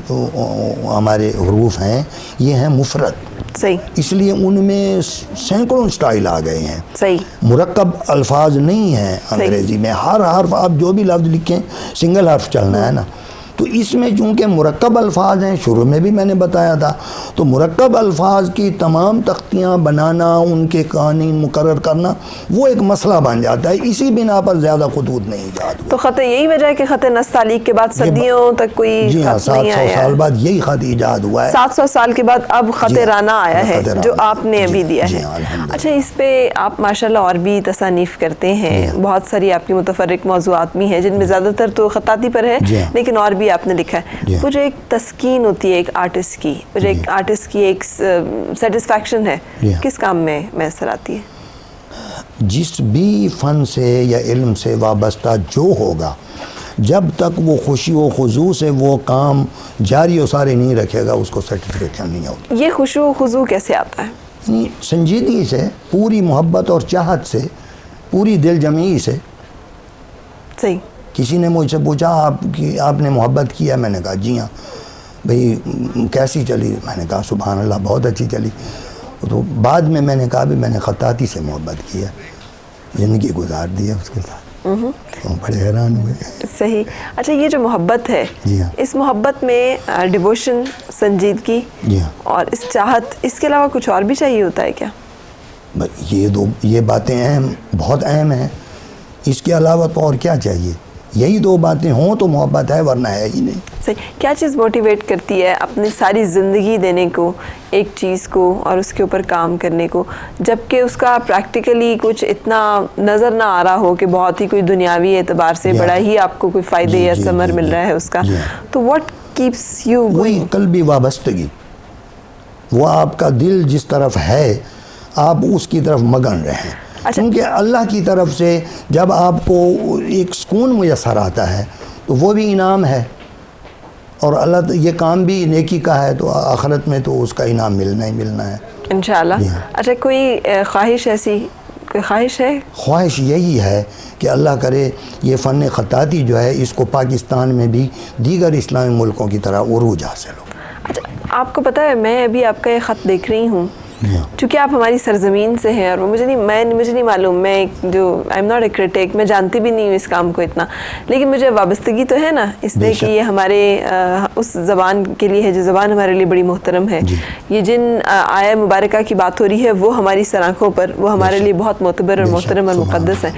ہمارے حروف ہیں یہ ہیں مفرد. صحیح. اس لیے ان میں سینکڑوں سٹائل آ گئے ہیں. صحیح. مرکب الفاظ نہیں ہیں انگریزی میں. ہر حرف آپ جو بھی لفظ لکھیں سنگل حرف چلنا ہے نا. تو اس میں چونکہ مرکب الفاظ ہیں، شروع میں بھی میں نے بتایا تھا، تو مرکب الفاظ کی تمام تختیاں بنانا، ان کے قوانین مقرر کرنا وہ ایک مسئلہ بن جاتا ہے. اسی بنا پر زیادہ خطوط نہیں ایجاد ہوئے. تو خط یہی وجہ ہے کہ خط نستعلیق کے بعد صدیوں تک کوئی جی ہاں، خط نہیں 700 آیا سال ہے. بعد یہی خط ایجاد ہوا ہے. 700 سال کے بعد اب خط رانا آیا ہے جو آپ نے ابھی دیا جی ہے. ہاں، الحمدللہ. اچھا، اس پہ آپ ماشاءاللہ اور بھی تصانیف کرتے ہیں. بہت ساری آپ کی متفرق موضوعات بھی ہیں جن میں زیادہ تر تو خطاطی پر ہے، لیکن اور بھی آپ نے لکھا ہے. وہ جو ایک تسکین ہوتی ہے ایک آرٹسٹ کی، وہ جو ایک آرٹسٹ کی ایک سیٹسفیکشن ہے، کس کام میں میسر آتی ہے؟ جس بھی فن سے یا علم سے وابستہ جو ہوگا، جب تک وہ خوشی و خضوع سے وہ کام جاری و ساری نہیں رکھے گا اس کو سیٹسفیکشن نہیں ہوگی. یہ خوشو و خضوع کیسے آتا ہے؟ یعنی سنجیدگی سے، پوری محبت اور چاہت سے، پوری دل جمعی سے. صحیح. کسی نے مجھ سے پوچھا آپ نے محبت کیا؟ میں نے کہا جی ہاں. بھئی کیسی چلی؟ میں نے کہا سبحان اللہ بہت اچھی چلی. تو بعد میں نے کہا بھی میں نے خطاطی سے محبت کیا، زندگی گزار دی ہے اس کے ساتھ. تو بڑے حیران ہوئے. صحیح. اچھا، یہ جو محبت ہے، جی ہاں، اس محبت میں ڈیووشن، سنجیدگی جی ہاں، اور اس چاہت، اس کے علاوہ کچھ اور بھی چاہیے ہوتا ہے کیا؟ یہ باتیں اہم، بہت اہم ہیں. اس کے علاوہ تو اور کیا چاہیے؟ یہی 2 باتیں ہوں تو محبت ہے، ورنہ ہے ہی نہیں. صحیح. کیا چیز موٹیویٹ کرتی ہے اپنی ساری زندگی دینے کو ایک چیز کو اور اس کے اوپر کام کرنے کو، جبکہ اس کا پریکٹیکلی کچھ اتنا نظر نہ آ رہا ہو کہ بہت ہی کوئی دنیاوی اعتبار سے بڑا ہی آپ کو کوئی فائدے یا ثمر مل رہا ہے اس کا؟ تو واٹ کیپس یو گوئنگ؟ وہی قلبی وابستگی. وہ آپ کا دل جس طرف ہے آپ اس کی طرف مگن رہیں. کیونکہ اللہ کی طرف سے جب آپ کو ایک سکون میسر آتا ہے تو وہ بھی انعام ہے، اور اللہ یہ کام بھی نیکی کا ہے تو آخرت میں تو اس کا انعام ملنا ہی ملنا ہے انشاءاللہ. اچھا، کوئی خواہش ایسی، کوئی خواہش ہے؟ خواہش یہی ہے کہ اللہ کرے یہ فن خطاطی جو ہے اس کو پاکستان میں بھی دیگر اسلامی ملکوں کی طرح عروج حاصل ہو. اچھا، آپ کو پتہ ہے میں ابھی آپ کا یہ خط دیکھ رہی ہوں، چونکہ آپ ہماری سرزمین سے ہیں اور مجھے نہیں معلوم، میں جو I am not a critic, میں جانتی بھی نہیں ہوں اس کام کو اتنا، لیکن مجھے وابستگی تو ہے نا اس لیے کہ یہ ہمارے اس زبان کے لیے ہے جو زبان ہمارے لیے بڑی محترم ہے. یہ جن آیہ مبارکہ کی بات ہو رہی ہے وہ ہماری سرآنکھوں پر، وہ ہمارے لیے بہت معتبر اور محترم اور مقدس ہے.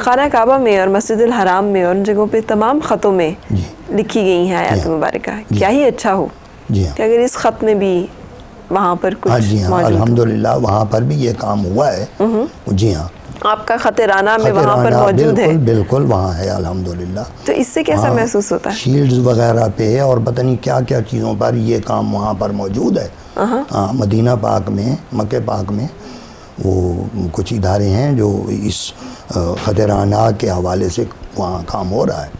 خانہ کعبہ میں اور مسجد الحرام میں اور ان جگہوں پہ تمام خطوں میں لکھی گئی ہیں آیات مبارکہ. کیا ہی اچھا ہو کہ اگر اس خط میں بھی وہاں پر کچھ موجود. الحمدللہ وہاں پر بھی یہ کام ہوا ہے. جی ہاں، آپ کا خط رانا میں وہاں پر موجود ہے. بالکل وہاں ہے الحمدللہ. تو اس سے کیسا محسوس ہوتا ہے؟ شیلڈز وغیرہ پہ اور پتہ نہیں کیا کیا چیزوں پر یہ کام وہاں پر موجود ہے. مدینہ پاک میں، مکہ پاک میں وہ کچھ ادارے ہیں جو اس خط رانا کے حوالے سے وہاں کام ہو رہا ہے.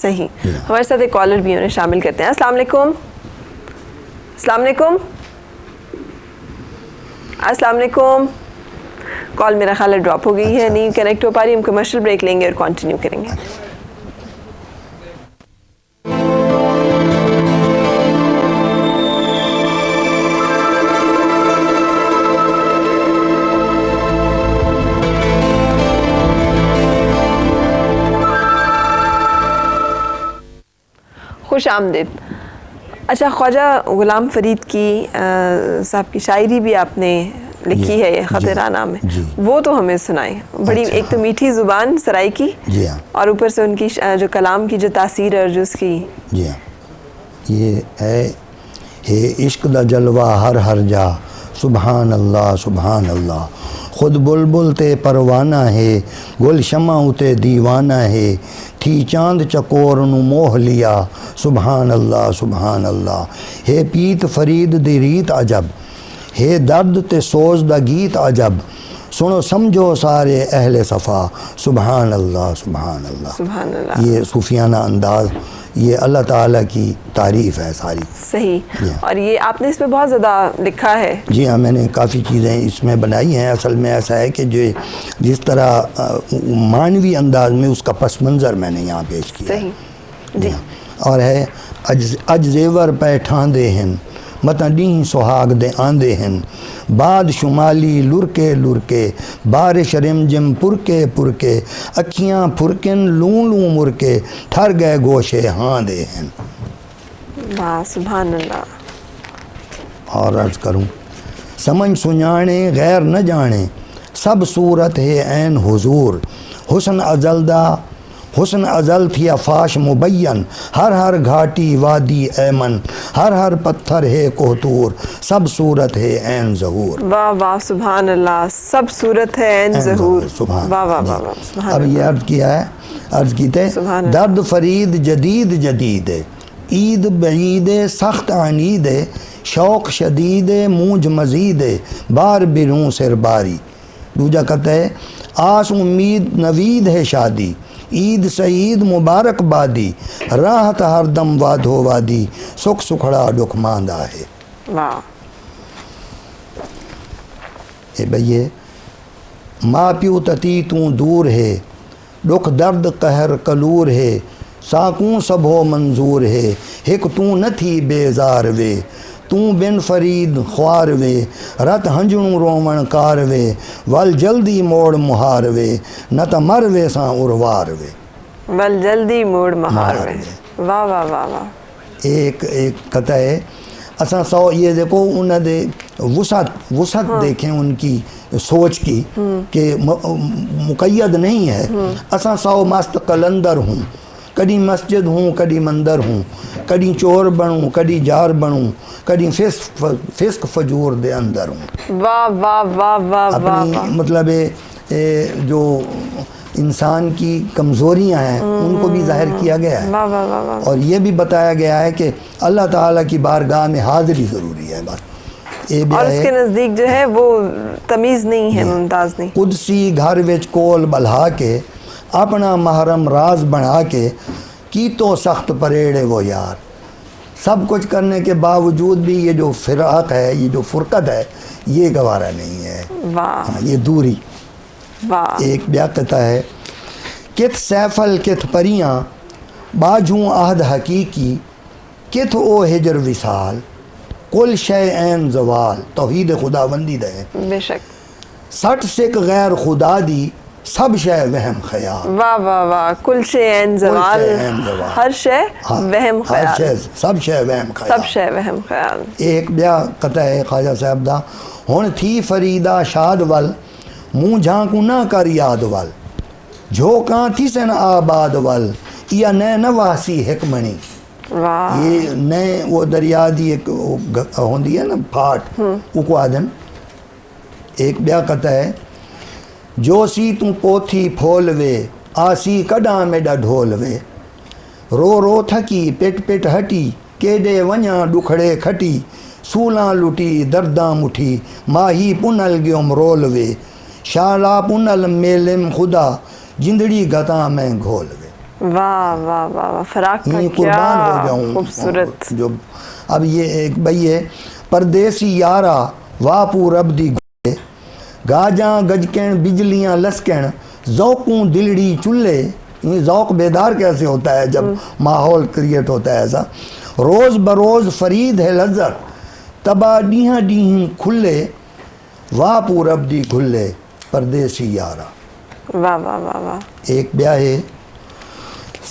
صحیح. ہمارے ساتھ ایک کالر بھی انہیں شامل کرتے ہیں. السلام علیکم. السلام علیکم. السلام علیکم. کال میرا خیال ہے ڈراپ ہو گئی ہے، نہیں کنیکٹ ہو پا رہی. ہم کمرشل بریک لیں گے اور کنٹینیو کریں گے. خوش آمدید. اچھا، خواجہ غلام فرید کی صاحب کی شاعری بھی آپ نے لکھی ہے خط رانا میں، وہ تو ہمیں سنائیں. بڑی ایک تو میٹھی زبان سرائی کی، اور اوپر سے ان کی جو کلام کی جو تاثیر ہے اور جو اس کی. جی ہاں، یہ ہے عشق دا جلوہ ہر ہر جا، سبحان اللہ سبحان اللہ، خود بلبل تے پروانہ ہے گل شمع تے دیوانہ ہے تھی چاند چکور نو موہ لیا سبحان اللہ ہے پیت فرید دی ریت عجب ہے درد تے سوز دا گیت عجب سنو سمجھو سارے اہل صفا سبحان اللہ سبحان اللہ. یہ صوفیانہ انداز، یہ اللہ تعالیٰ کی تعریف ہے ساری. صحیح. اور یہ آپ نے اس میں بہت زیادہ لکھا ہے. جی ہاں، میں نے کافی چیزیں اس میں بنائی ہیں. اصل میں ایسا ہے کہ جس طرح معنوی انداز میں اس کا پس منظر میں نے یہاں پیش کیا. صحیح جی. اور ہے اج زیور پہ ٹھاندے ہیں متاں ڈینہ سہاگ دے آندے ہیں بعد شمالی لرکے لرکے بارش رمجم پرکے پرکے اکھیاں پھرکن لوں لوں مرکے ٹھر گئے گوشے ہاں دے ہیں. واہ سبحان اللہ. اور عرض کروں سمجھ سنجانے غیر نہ جانے سب صورت ہے عین حضور حسن ازل تھی افاش مبین ہر گھاٹی وادی ایمن ہر پتھر ہے کوہتور سب صورت ہے عین ظہور. واہ واہ سبحان اللہ. سب صورت ہے عین ظہور. سبحان. واہ واہ واہ سبحان. اب یہ عرض کیا ہے، عرض کیتے درد فرید جدید عید بعید سخت عنید شوق شدید مونج مزید بار بروں سر باری. دوجا کہتا ہے آس امید نوید ہے شادی عید سعید مبارک بادی راحت ہر دم واد ہو وادی سکھ سکھڑا دکھ ماندہ ہے. واہ. اے بھئیے ماں پیو تتی توں دور ہے دکھ درد قہر کلور ہے ساکوں سب ہو منظور ہے ہک توں نہ تھی بیزار وے توں بن فرید خوار وے رت ہنجنوں رومن کار وے ول جلدی موڑ مہار وے نہ تا مر وے ساں اروار وے ول جلدی موڑ مہار وے. واہ واہ واہ واہ. ایک قطع ہے اساں سو یہ دیکھو انہوں نے وسعت دیکھیں ان کی سوچ کی کہ مقید نہیں ہے. اساں سو مست قلندر ہوں کدی مسجد ہوں کدی مندر ہوں کدی چور بنوں کدی جار بنوں کدی فسق فجور دے اندر ہوں. واہ واہ واہ واہ اپنی مطلب جو انسان کی کمزوریاں ہیں ان کو بھی ظاہر کیا گیا ہے. اور یہ بھی بتایا گیا ہے کہ اللہ تعالیٰ کی بارگاہ میں حاضری ضروری ہے. بس اور اس کے نزدیک جو ہے وہ تمیز نہیں ہے، ممتاز نہیں. قدسی گھر وچ کول بلہا کے اپنا محرم راز بنا کے کی تو سخت پریڑے وہ یار. سب کچھ کرنے کے باوجود بھی یہ جو فراق ہے، یہ جو فرقت ہے، یہ گوارا نہیں ہے. واہ. یہ دوری. واہ. ایک بیا قطع ہے کت سیفل کت پریاں باجوں عہد حقیقی کت او ہجر وصال کل شے عین زوال. توحید خداوندی دے بے شک. سٹ سکھ غیر خدا دی سب شے وہم خیال. واہ واہ واہ. کل شے عین زوال ہر شے وہم خیال. سب شے وہم خیال. سب شے وہم خیال. ایک بیا قطع ہے خواجہ صاحب دا ہن تھی فریدا شاد ول منہ جھانکوں نہ کر یاد ول جھوکاں تھی سن آباد ول یا نئے نواسی حکمنی. واہ. یہ نئے وہ دریا دی ایک ہوندی ہے نا پھاٹ وہ کو آدن. ایک بیا قطع ہے جو سی توں پوتھی پھول وے آسی کڈاں میڈا ڈھول وے رو رو تھکی پٹ پٹ ہٹی کیڈے ونیاں ڈکھڑے کھٹی سولاں لٹی درداں مٹھی ماہی پنل گیوم رول وے شالا پنل میلم خدا جندڑی گتاں میں گھول وے. واہ واہ واہ. فراق کا قربان ہو جاؤں خوبصورت. جو اب یہ ایک بھئی ہے پردیسی یارا واپو رب دی گاجاں گجکن بجلیاں لسکن ذوقوں دلڑی چلے. یہ ذوق بیدار کیسے ہوتا ہے جب ماحول کریٹ ہوتا ہے ایسا. روز بروز فرید ہے لذت تبا ڈیہاں ڈیہاں کھلے واپو رب دی کھلے پردیسی یارا. واہ واہ واہ واہ. ایک بیا ہے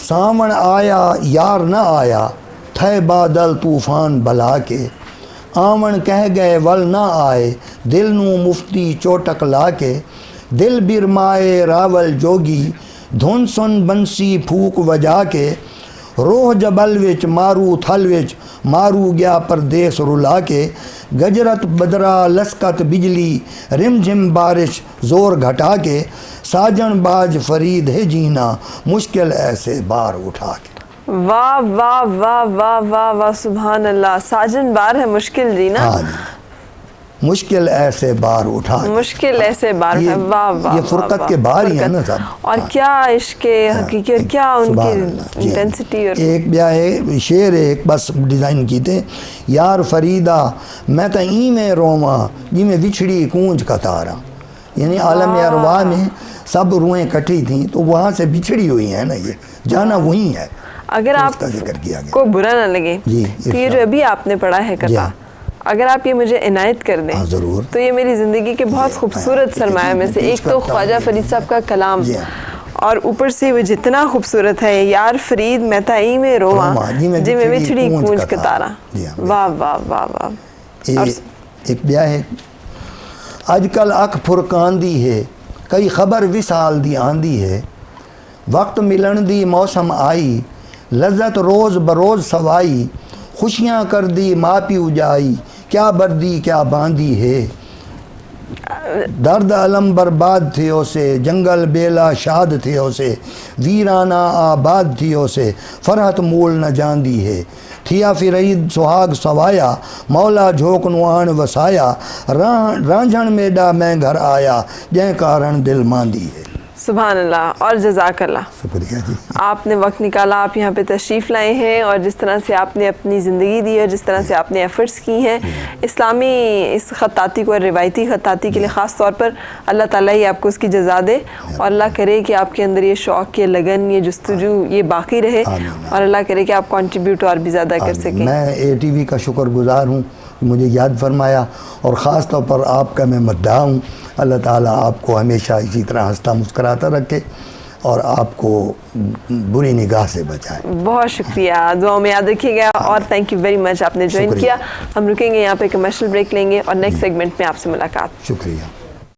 سامن آیا یار نہ آیا تھے بادل طوفان بلا کے آمن کہہ گئے ول نہ آئے دل نو مفتی چوٹک لا کے دل برمائے راول جوگی دھن سن بنسی پھوک وجا کے روح جبل وچ مارو تھل وچ مارو گیا پردیس رلا کے گجرت بدرا لسکت بجلی رم جم بارش زور گھٹا کے ساجن باج فرید ہے جینا مشکل ایسے بار اٹھا کے. واہ واہ واہ واہ واہ واہ سبحان اللہ. ساجن بار ہے مشکل جی نا. ہاں جی. مشکل ایسے بار اٹھا کے. مشکل ایسے بار ہے. واہ واہ. یہ فرقت کے بار ہی ہیں نا صاحب. اور کیا عشق حقیقی اور کیا ان کی انٹینسٹی. اور ایک بیا ہے شعر ایک بس ڈیزائن کیتے یار فریدہ میں تا این میں روواں جی میں بچھڑی کونج کا تارا. یعنی عالم ارواح میں سب روحیں کٹھی تھیں تو وہاں سے بچھڑی ہوئی ہیں نا. یہ جانا وہی ہے. اگر آپ کو برا نہ لگے تو یہ جو ابھی آپ نے پڑھا ہے قطعہ اگر آپ یہ مجھے عنایت کر دیں تو یہ میری زندگی کے بہت خوبصورت سرمایہ میں سے ایک تو خواجہ فرید صاحب کا کلام اور اوپر سے وہ جتنا خوبصورت ہے یار فرید میں تائی میں رواں جی میں بچھڑی کونج کا تارا. واہ واہ واہ واہ. ایک بیا ہے اج کل اکھ پھرکان دی ہے کئی خبر وصال دی آندی ہے وقت ملن دی موسم آئی لذت روز بروز سوائی خوشیاں کر دی ماں پیو جائی کیا بردی کیا باندھی ہے درد علم برباد تھیو سے جنگل بیلا شاد تھیو سے ویرانہ آباد تھیو سے فرحت مول نہ جاندی ہے تھیا فرید سہاگ سوایا مولا جھوک نوان وسایا رانجھن میڈا میں گھر آیا جے کارن دل ماندی ہے. سبحان اللہ. اور جزاک اللہ. شکریہ جی. آپ نے وقت نکالا آپ یہاں پہ تشریف لائے ہیں اور جس طرح سے آپ نے اپنی زندگی دی اور جس طرح سے آپ نے ایفرٹس کی ہیں اسلامی اس خطاطی کو روایتی خطاطی کے لیے خاص طور پر اللہ تعالیٰ ہی آپ کو اس کی جزا دے اور اللہ کرے کہ آپ کے اندر یہ شوق یہ لگن یہ جستجو یہ باقی رہے اور اللہ کرے کہ آپ کنٹریبیوٹ اور بھی زیادہ کر سکیں. میں اے ٹی وی کا شکر گزار ہوں مجھے یاد فرمایا اور خاص طور پر آپ کا میں مدعا ہوں. اللہ تعالیٰ آپ کو ہمیشہ اسی طرح ہنستا مسکراتا رکھے اور آپ کو بری نگاہ سے بچائے. بہت شکریہ. دعاؤں میں یاد رکھیے گا اور تھینک یو ویری مچ آپ نے جوائن کیا. ہم رکیں گے یہاں پہ کمرشل بریک لیں گے اور نیکسٹ سیگمنٹ میں آپ سے ملاقات. شکریہ.